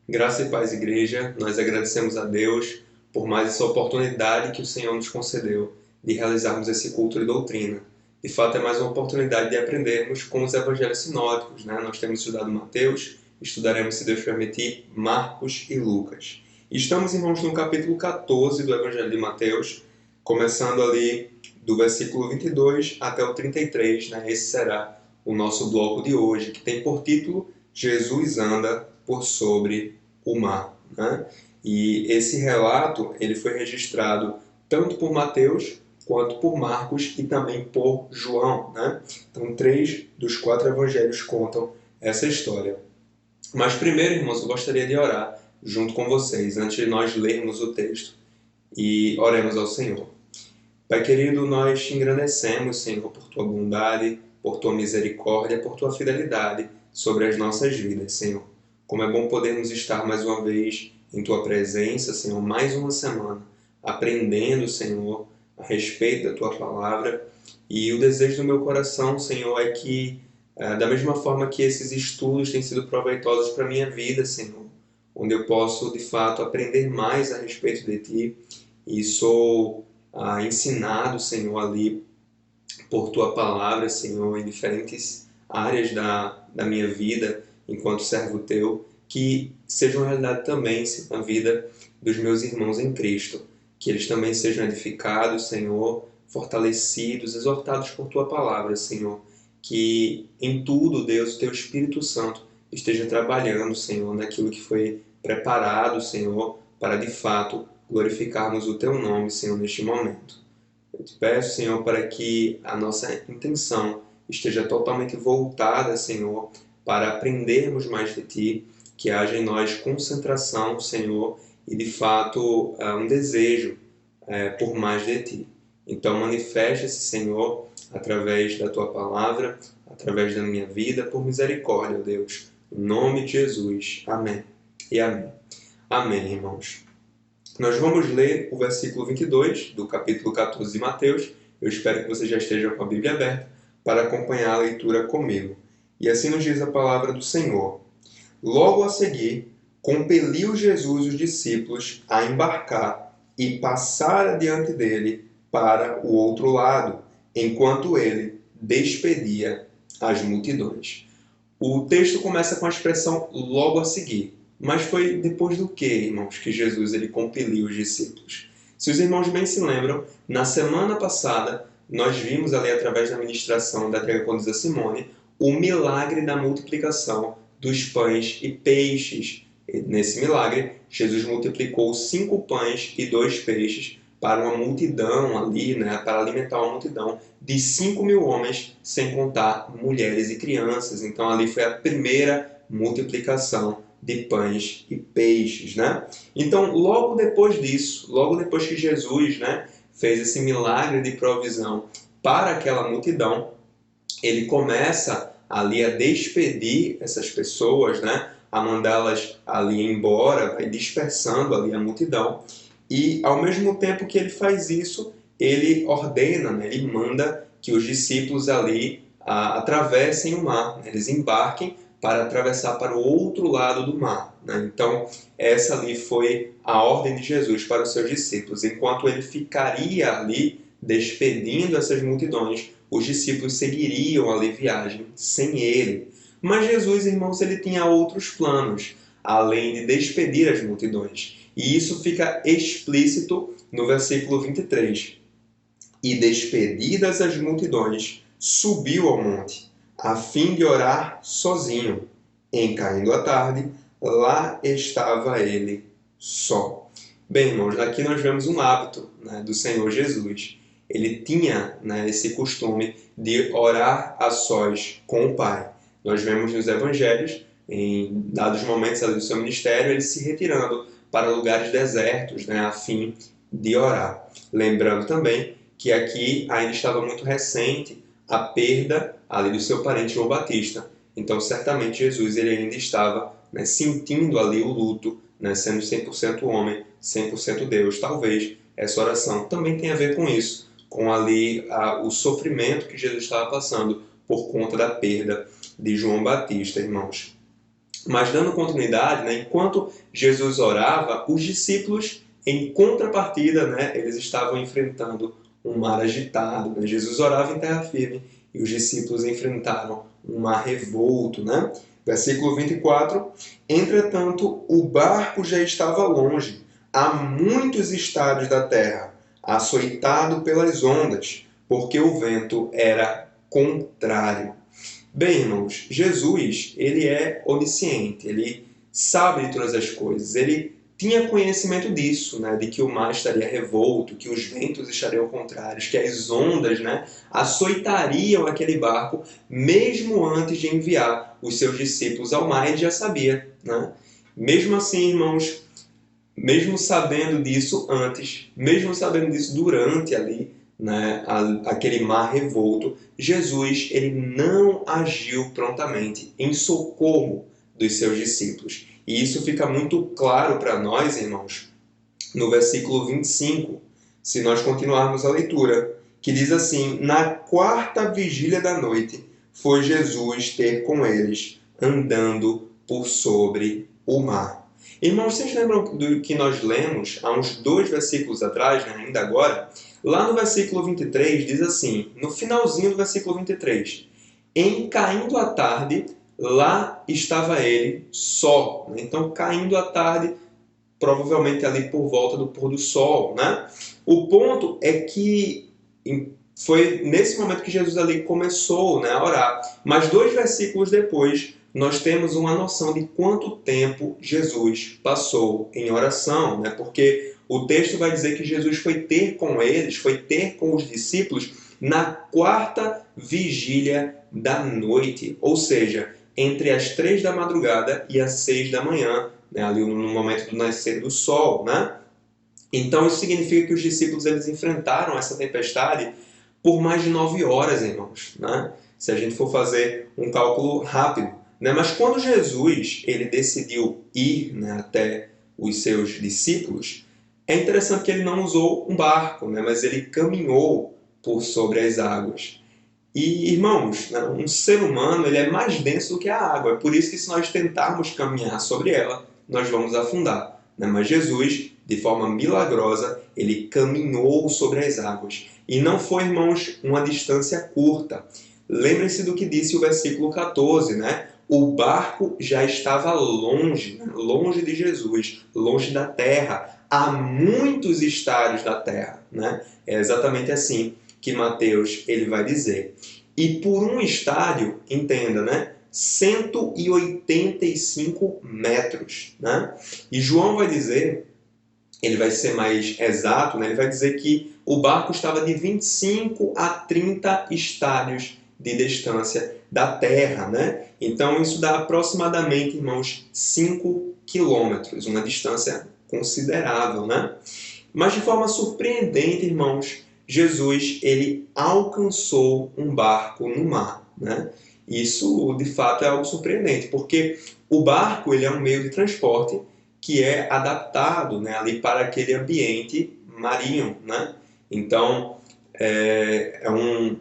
Graça e paz, igreja, nós agradecemos a Deus por mais essa oportunidade que o Senhor nos concedeu de realizarmos esse culto de doutrina. De fato, é mais uma oportunidade de aprendermos com os evangelhos sinóticos, né? Nós temos estudado Mateus, estudaremos, se Deus permitir, Marcos e Lucas. E estamos, irmãos, no capítulo 14 do Evangelho de Mateus, começando ali do versículo 22 até o 33, né? Esse será o nosso bloco de hoje, que tem por título Jesus anda por sobre o mar, né? E esse relato ele foi registrado tanto por Mateus quanto por Marcos e também por João, né? Então, 3 dos 4 evangelhos contam essa história. Mas primeiro, irmãos, eu gostaria de orar junto com vocês, antes de nós lermos o texto. E oremos ao Senhor. Pai querido, nós te engrandecemos, Senhor, por tua bondade, por tua misericórdia, por tua fidelidade sobre as nossas vidas, Senhor. Como é bom podermos estar mais uma vez em tua presença, Senhor, mais uma semana, aprendendo, Senhor, a respeito da tua palavra. E o desejo do meu coração, Senhor, é que, da mesma forma que esses estudos têm sido proveitosos para a minha vida, Senhor, onde eu posso, de fato, aprender mais a respeito de ti e sou ensinado, Senhor, ali por tua palavra, Senhor, em diferentes áreas da minha vida, enquanto servo teu, que seja uma realidade também na vida dos meus irmãos em Cristo, que eles também sejam edificados, Senhor, fortalecidos, exortados por tua palavra, Senhor, que em tudo, Deus, o teu Espírito Santo esteja trabalhando, Senhor, naquilo que foi preparado, Senhor, para de fato glorificarmos o teu nome, Senhor, neste momento. Eu te peço, Senhor, para que a nossa intenção esteja totalmente voltada, Senhor, para aprendermos mais de Ti, que haja em nós concentração, Senhor, e de fato um desejo por mais de Ti. Então manifesta-se, Senhor, através da Tua palavra, através da minha vida, por misericórdia, Deus. Em nome de Jesus. Amém. E amém. Amém, irmãos. Nós vamos ler o versículo 22 do capítulo 14 de Mateus. Eu espero que você já esteja com a Bíblia aberta para acompanhar a leitura comigo. E assim nos diz a palavra do Senhor. Logo a seguir, compeliu Jesus os discípulos a embarcar e passar adiante dele para o outro lado, enquanto ele despedia as multidões. O texto começa com a expressão logo a seguir. Mas foi depois do que, irmãos, que Jesus ele compeliu os discípulos? Se os irmãos bem se lembram, na semana passada, nós vimos ali através da ministração da diaconisa Simone o milagre da multiplicação dos pães e peixes. Nesse milagre, Jesus multiplicou 5 pães e 2 peixes para uma multidão ali, né, para alimentar uma multidão de 5.000 homens, sem contar mulheres e crianças. Então ali foi a primeira multiplicação de pães e peixes, né? Então, logo depois disso, logo depois que Jesus, né, fez esse milagre de provisão para aquela multidão, ele começa ali a despedir essas pessoas, né, a mandá-las ali embora, vai dispersando ali a multidão. E, ao mesmo tempo que ele faz isso, ele ordena, né, ele manda que os discípulos ali atravessem o mar, né, eles embarquem para atravessar para o outro lado do mar, né? Então, essa ali foi a ordem de Jesus para os seus discípulos. Enquanto ele ficaria ali despedindo essas multidões, os discípulos seguiriam ali viagem sem ele. Mas Jesus, irmãos, ele tinha outros planos, além de despedir as multidões. E isso fica explícito no versículo 23. E despedidas as multidões, subiu ao monte, a fim de orar sozinho. Em caindo a tarde, lá estava ele só. Bem, irmãos, aqui nós vemos um hábito, né, do Senhor Jesus. Ele tinha, né, esse costume de orar a sós com o Pai. Nós vemos nos evangelhos, em dados momentos ali do seu ministério, ele se retirando para lugares desertos, né, a fim de orar. Lembrando também que aqui ainda estava muito recente a perda ali do seu parente João Batista. Então, certamente, Jesus ele ainda estava, né, sentindo ali o luto, né, sendo 100% homem, 100% Deus. Talvez essa oração também tenha a ver com isso, com ali o sofrimento que Jesus estava passando por conta da perda de João Batista, irmãos. Mas dando continuidade, né, enquanto Jesus orava, os discípulos, em contrapartida, né, eles estavam enfrentando um mar agitado. Né? Jesus orava em terra firme e os discípulos enfrentaram um mar revolto. Né? Versículo 24. Entretanto, o barco já estava longe, a muitos estádios da terra, açoitado pelas ondas, porque o vento era contrário. Bem, irmãos, Jesus, ele é onisciente, ele sabe de todas as coisas, ele tinha conhecimento disso, né, de que o mar estaria revolto, que os ventos estariam contrários, que as ondas, né, açoitariam aquele barco, mesmo antes de enviar os seus discípulos ao mar, ele já sabia. Né? Mesmo assim, irmãos, mesmo sabendo disso antes, mesmo sabendo disso durante ali, né, aquele mar revolto, Jesus ele não agiu prontamente em socorro dos seus discípulos. E isso fica muito claro para nós, irmãos, no versículo 25, se nós continuarmos a leitura, que diz assim: na quarta vigília da noite foi Jesus ter com eles, andando por sobre o mar. Irmãos, vocês lembram do que nós lemos há uns 2 versículos atrás, né, ainda agora? Lá no versículo 23 diz assim, no finalzinho do versículo 23, em caindo a tarde, lá estava ele só. Então, caindo a tarde, provavelmente ali por volta do pôr do sol. Né? O ponto é que foi nesse momento que Jesus ali começou, né, a orar. Mas 2 versículos depois, nós temos uma noção de quanto tempo Jesus passou em oração, né? Porque o texto vai dizer que Jesus foi ter com eles, foi ter com os discípulos na quarta vigília da noite, ou seja, entre as 3 da madrugada e as 6 da manhã, né? Ali no momento do nascer do sol. Né? Então isso significa que os discípulos eles enfrentaram essa tempestade por mais de 9 horas, irmãos. Né? Se a gente for fazer um cálculo rápido. Né? Mas quando Jesus ele decidiu ir, né, até os seus discípulos, é interessante que ele não usou um barco, né, mas ele caminhou por sobre as águas. E, irmãos, né, um ser humano ele é mais denso do que a água. É por isso que se nós tentarmos caminhar sobre ela, nós vamos afundar. Né? Mas Jesus, de forma milagrosa, ele caminhou sobre as águas. E não foi, irmãos, uma distância curta. Lembrem-se do que disse o versículo 14, né? O barco já estava longe, né? Longe de Jesus, longe da terra, a muitos estádios da terra. Né? É exatamente assim que Mateus ele vai dizer. E por um estádio, entenda, né? 185 metros. Né? E João vai dizer, ele vai ser mais exato, né? Ele vai dizer que o barco estava de 25 a 30 estádios de distância da terra, né? Então isso dá aproximadamente, irmãos, 5 quilômetros, uma distância considerável, né? Mas de forma surpreendente, irmãos, Jesus ele alcançou um barco no mar, né? Isso de fato é algo surpreendente, porque o barco ele é um meio de transporte que é adaptado, né, ali para aquele ambiente marinho, né? Então é um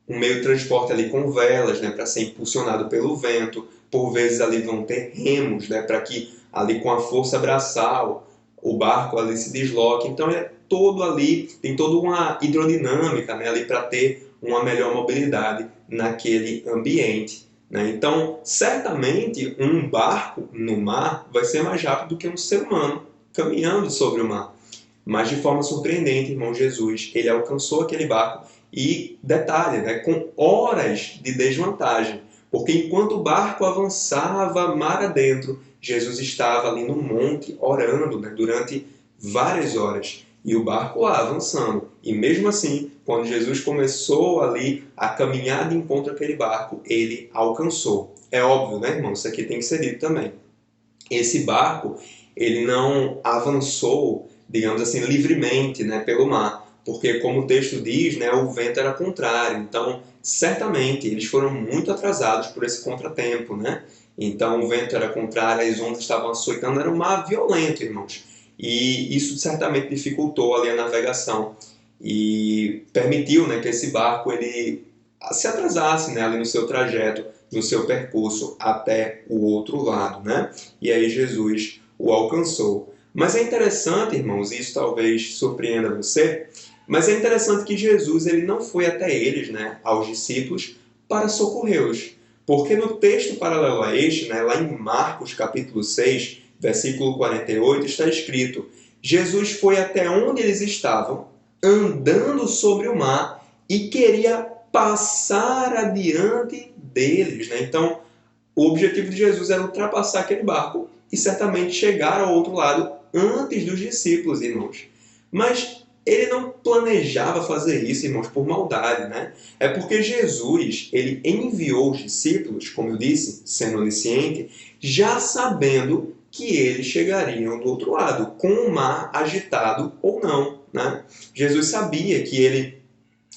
meio de transporte ali com velas, né, para ser impulsionado pelo vento. Por vezes ali vão ter remos, né, para que ali com a força braçal o barco ali se desloque. Então é todo ali, tem toda uma hidrodinâmica, né, ali para ter uma melhor mobilidade naquele ambiente. Né? Então, certamente um barco no mar vai ser mais rápido do que um ser humano caminhando sobre o mar. Mas de forma surpreendente, irmão, Jesus, ele alcançou aquele barco e, detalhe, né, com horas de desvantagem. Porque enquanto o barco avançava mar adentro, Jesus estava ali no monte orando, né, durante várias horas. E o barco lá avançando. E mesmo assim, quando Jesus começou ali a caminhar de encontro àquele barco, ele alcançou. É óbvio, né, irmão? Isso aqui tem que ser dito também. Esse barco, ele não avançou, digamos assim, livremente, né, pelo mar. Porque, como o texto diz, né, o vento era contrário. Então, certamente, eles foram muito atrasados por esse contratempo, né? Então, o vento era contrário, as ondas estavam açoitando, era um mar violento, irmãos. E isso certamente dificultou ali a navegação. e permitiu, né, que esse barco ele se atrasasse, né, ali no seu trajeto, no seu percurso até o outro lado, né? E aí Jesus o alcançou. Mas é interessante, irmãos, isso talvez surpreenda você, mas é interessante que Jesus ele não foi até eles, né, aos discípulos, para socorrê-los. Porque no texto paralelo a este, né, lá em Marcos capítulo 6, versículo 48, está escrito: Jesus foi até onde eles estavam, andando sobre o mar, e queria passar adiante deles. Né? Então, o objetivo de Jesus era ultrapassar aquele barco e certamente chegar ao outro lado antes dos discípulos, irmãos. Mas ele não planejava fazer isso, irmãos, por maldade, né? É porque Jesus, ele enviou os discípulos, como eu disse, sendo onisciente, já sabendo que eles chegariam do outro lado, com o mar agitado ou não, né? Jesus sabia que ele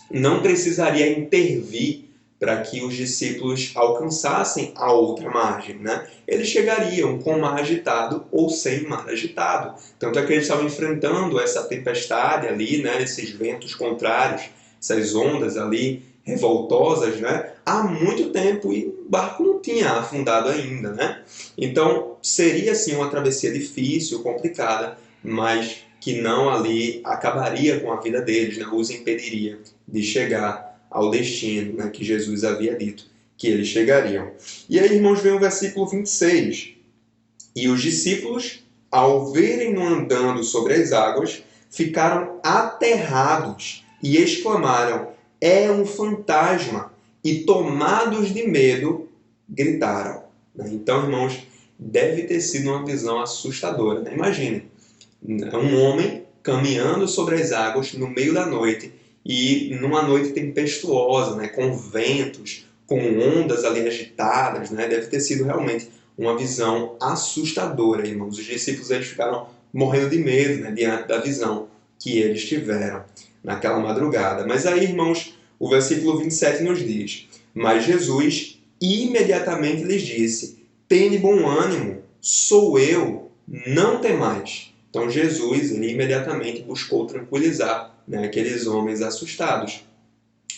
não precisaria intervir para que os discípulos alcançassem a outra margem, né? Eles chegariam com o mar agitado ou sem mar agitado. Tanto é que eles estavam enfrentando essa tempestade ali, né? Esses ventos contrários, essas ondas ali revoltosas, né? Há muito tempo e o barco não tinha afundado ainda, né? Então seria assim uma travessia difícil, complicada, mas que não ali acabaria com a vida deles, né? Os impediria de chegar ao destino, né, que Jesus havia dito que eles chegariam. E aí, irmãos, vem o versículo 26. E os discípulos, ao verem-no andando sobre as águas, ficaram aterrados e exclamaram: é um fantasma! E tomados de medo, gritaram. Então, irmãos, deve ter sido uma visão assustadora. Né? Imaginem, um homem caminhando sobre as águas no meio da noite, e numa noite tempestuosa, né, com ventos, com ondas ali agitadas, né, deve ter sido realmente uma visão assustadora, irmãos. Os discípulos eles ficaram morrendo de medo, né, diante da visão que eles tiveram naquela madrugada. Mas aí, irmãos, o versículo 27 nos diz: mas Jesus imediatamente lhes disse: tende bom ânimo, sou eu, não temais. Então Jesus ele imediatamente buscou tranquilizar, né, aqueles homens assustados.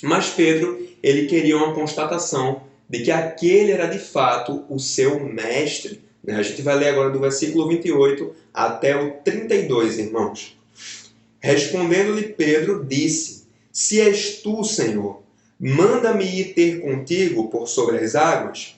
Mas Pedro ele queria uma constatação de que aquele era de fato o seu mestre. Né? A gente vai ler agora do versículo 28 até o 32, irmãos. Respondendo-lhe Pedro, disse: se és tu, Senhor, manda-me ir ter contigo por sobre as águas.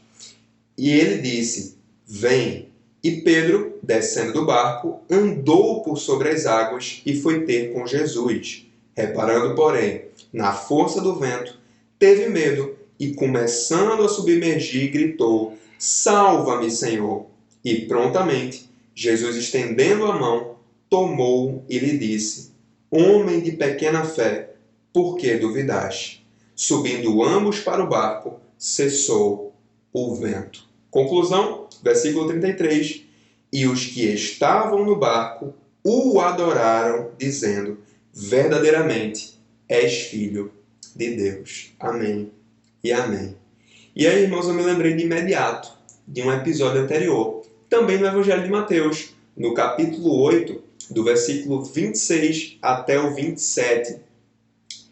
E ele disse: vem. E Pedro, descendo do barco, andou por sobre as águas e foi ter com Jesus. Reparando, porém, na força do vento, teve medo e, começando a submergir, gritou: salva-me, Senhor! E prontamente, Jesus, estendendo a mão, tomou-o e lhe disse: homem de pequena fé, por que duvidaste? Subindo ambos para o barco, cessou o vento. Conclusão, versículo 33. E os que estavam no barco o adoraram, dizendo: verdadeiramente és filho de Deus. Amém e amém. E aí, irmãos, eu me lembrei de imediato de um episódio anterior, também no Evangelho de Mateus, no capítulo 8, do versículo 26 até o 27,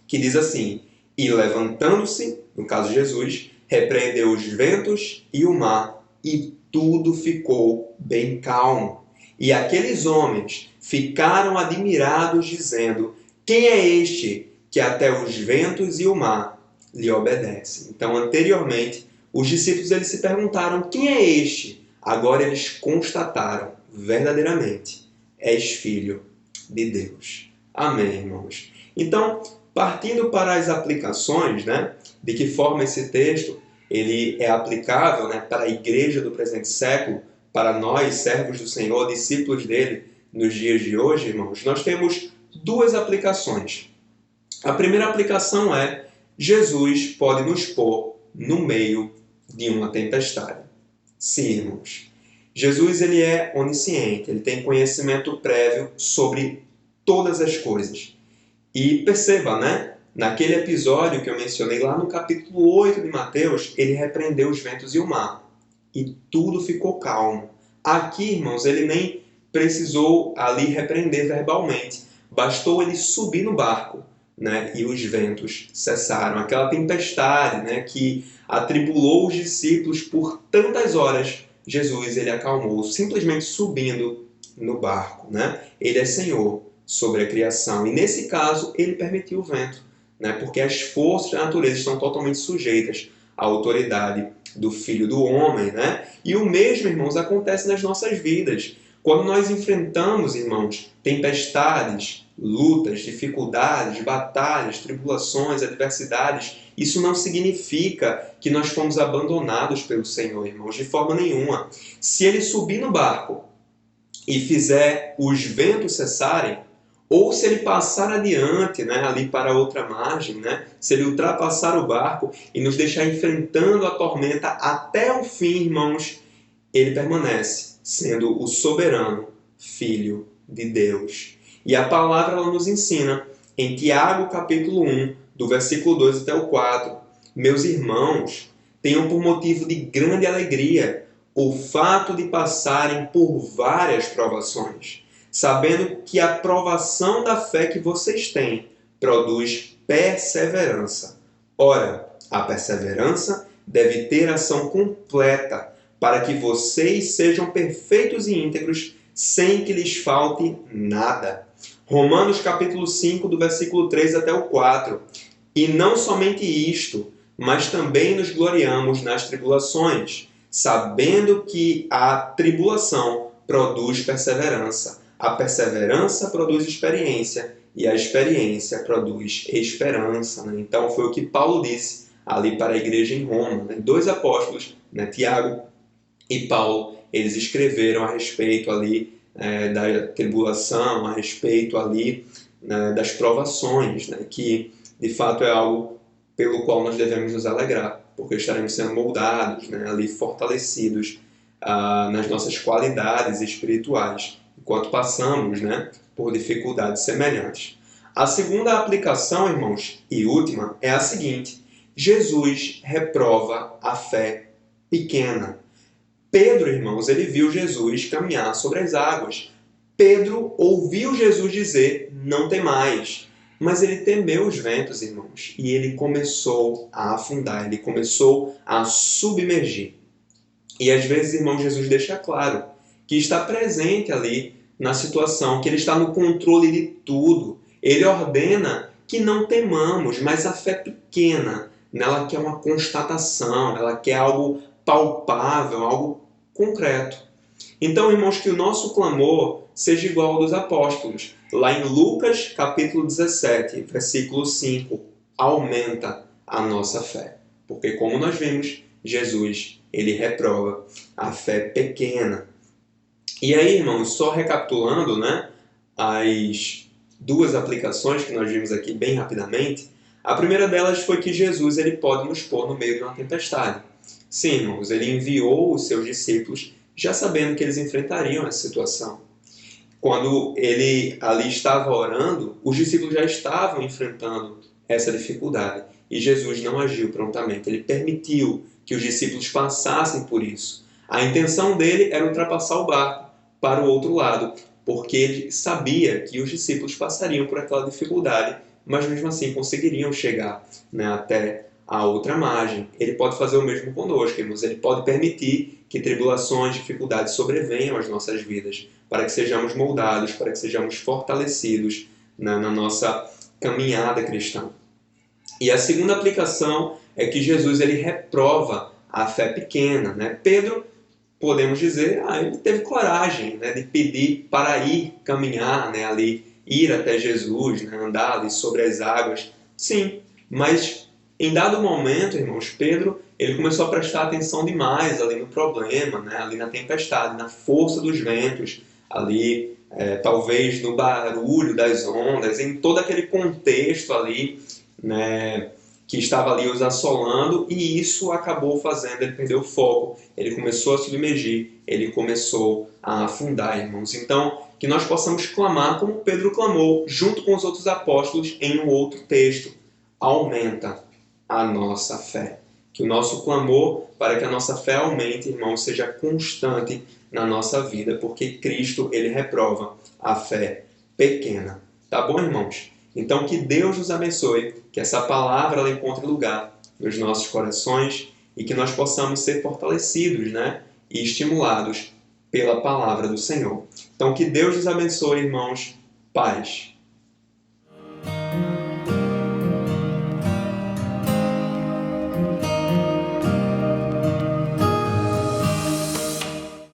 que diz assim: e levantando-se, no caso Jesus, repreendeu os ventos e o mar, e tudo ficou bem calmo. E aqueles homens ficaram admirados, dizendo: quem é este que até os ventos e o mar lhe obedecem? Então, anteriormente, os discípulos eles se perguntaram: quem é este? Agora eles constataram: verdadeiramente, és filho de Deus. Amém, irmãos? Então, partindo para as aplicações, né, de que forma esse texto ele é aplicável, né, para a igreja do presente século, para nós, servos do Senhor, discípulos dele, nos dias de hoje, irmãos, nós temos duas aplicações. A primeira aplicação é: Jesus pode nos pôr no meio de uma tempestade. Sim, irmãos. Jesus ele é onisciente, ele tem conhecimento prévio sobre todas as coisas. E perceba, né? Naquele episódio que eu mencionei lá no capítulo 8 de Mateus, ele repreendeu os ventos e o mar. E tudo ficou calmo. Aqui, irmãos, ele nem precisou ali repreender verbalmente. Bastou ele subir no barco né, e os ventos cessaram. Aquela tempestade, né, que atribulou os discípulos por tantas horas, Jesus ele acalmou, simplesmente subindo no barco. Né? Ele é Senhor sobre a criação. E nesse caso, ele permitiu o vento, né, porque as forças da natureza estão totalmente sujeitas à autoridade do Filho do Homem. Né? E o mesmo, irmãos, acontece nas nossas vidas. Quando nós enfrentamos, irmãos, tempestades, lutas, dificuldades, batalhas, tribulações, adversidades, isso não significa que nós fomos abandonados pelo Senhor, irmãos, de forma nenhuma. Se ele subir no barco e fizer os ventos cessarem, ou se ele passar adiante, né, ali para outra margem, né, se ele ultrapassar o barco e nos deixar enfrentando a tormenta até o fim, irmãos, ele permanece sendo o soberano Filho de Deus. E a palavra ela nos ensina em Tiago capítulo 1, do versículo 2 até o 4. Meus irmãos, tenham por motivo de grande alegria o fato de passarem por várias provações, sabendo que a provação da fé que vocês têm produz perseverança. Ora, a perseverança deve ter ação completa, para que vocês sejam perfeitos e íntegros, sem que lhes falte nada. Romanos capítulo 5, do versículo 3 até o 4. E não somente isto, mas também nos gloriamos nas tribulações, sabendo que a tribulação produz perseverança. A perseverança produz experiência, e a experiência produz esperança. Né? Então foi o que Paulo disse ali para a igreja em Roma. Né? Dois apóstolos, né? Tiago e Paulo, eles escreveram a respeito ali da tribulação, a respeito ali das provações, né? Que de fato é algo pelo qual nós devemos nos alegrar, porque estaremos sendo moldados, né? Ali fortalecidos nas nossas qualidades espirituais, enquanto passamos, né? Por dificuldades semelhantes. A segunda aplicação, irmãos, e última, é a seguinte: Jesus reprova a fé pequena. Pedro, irmãos, ele viu Jesus caminhar sobre as águas. Pedro ouviu Jesus dizer, não temais. Mas ele temeu os ventos, irmãos, e ele começou a afundar, ele começou a submergir. E às vezes, irmão, Jesus deixa claro que está presente ali na situação, que ele está no controle de tudo. Ele ordena que não temamos, mas a fé pequena, ela quer uma constatação, ela quer algo palpável, algo concreto. Então, irmãos, que o nosso clamor seja igual ao dos apóstolos. Lá em Lucas, capítulo 17, versículo 5, aumenta a nossa fé. Porque, como nós vimos, Jesus, ele reprova a fé pequena. E aí, irmãos, só recapitulando, né, as duas aplicações que nós vimos aqui bem rapidamente, a primeira delas foi que Jesus ele pode nos pôr no meio de uma tempestade. Sim, irmãos, ele enviou os seus discípulos já sabendo que eles enfrentariam essa situação. Quando ele ali estava orando, os discípulos já estavam enfrentando essa dificuldade. E Jesus não agiu prontamente. Ele permitiu que os discípulos passassem por isso. A intenção dele era ultrapassar o barco para o outro lado, porque ele sabia que os discípulos passariam por aquela dificuldade, mas mesmo assim conseguiriam chegar, né, até a outra margem. Ele pode fazer o mesmo conosco, irmãos. Ele pode permitir que tribulações, dificuldades sobrevenham às nossas vidas, para que sejamos moldados, para que sejamos fortalecidos na nossa caminhada cristã. E a segunda aplicação é que Jesus ele reprova a fé pequena. Né? Pedro, podemos dizer, ele teve coragem, né, de pedir para ir caminhar, né, ali, ir até Jesus, né, andar ali sobre as águas. Sim, mas em dado momento, irmãos, Pedro ele começou a prestar atenção demais ali no problema, né, ali na tempestade, na força dos ventos, ali talvez no barulho das ondas, em todo aquele contexto ali, né, que estava ali os assolando, e isso acabou fazendo ele perder o foco. Ele começou a submergir, ele começou a afundar, irmãos. Então, que nós possamos clamar como Pedro clamou, junto com os outros apóstolos, em um outro texto. Aumenta a nossa fé. Que o nosso clamor, para que a nossa fé aumente, irmãos, seja constante na nossa vida, porque Cristo, ele reprova a fé pequena. Tá bom, irmãos? Então, que Deus nos abençoe, que essa palavra ela encontre lugar nos nossos corações e que nós possamos ser fortalecidos, né, e estimulados pela palavra do Senhor. Então, que Deus nos abençoe, irmãos. Paz.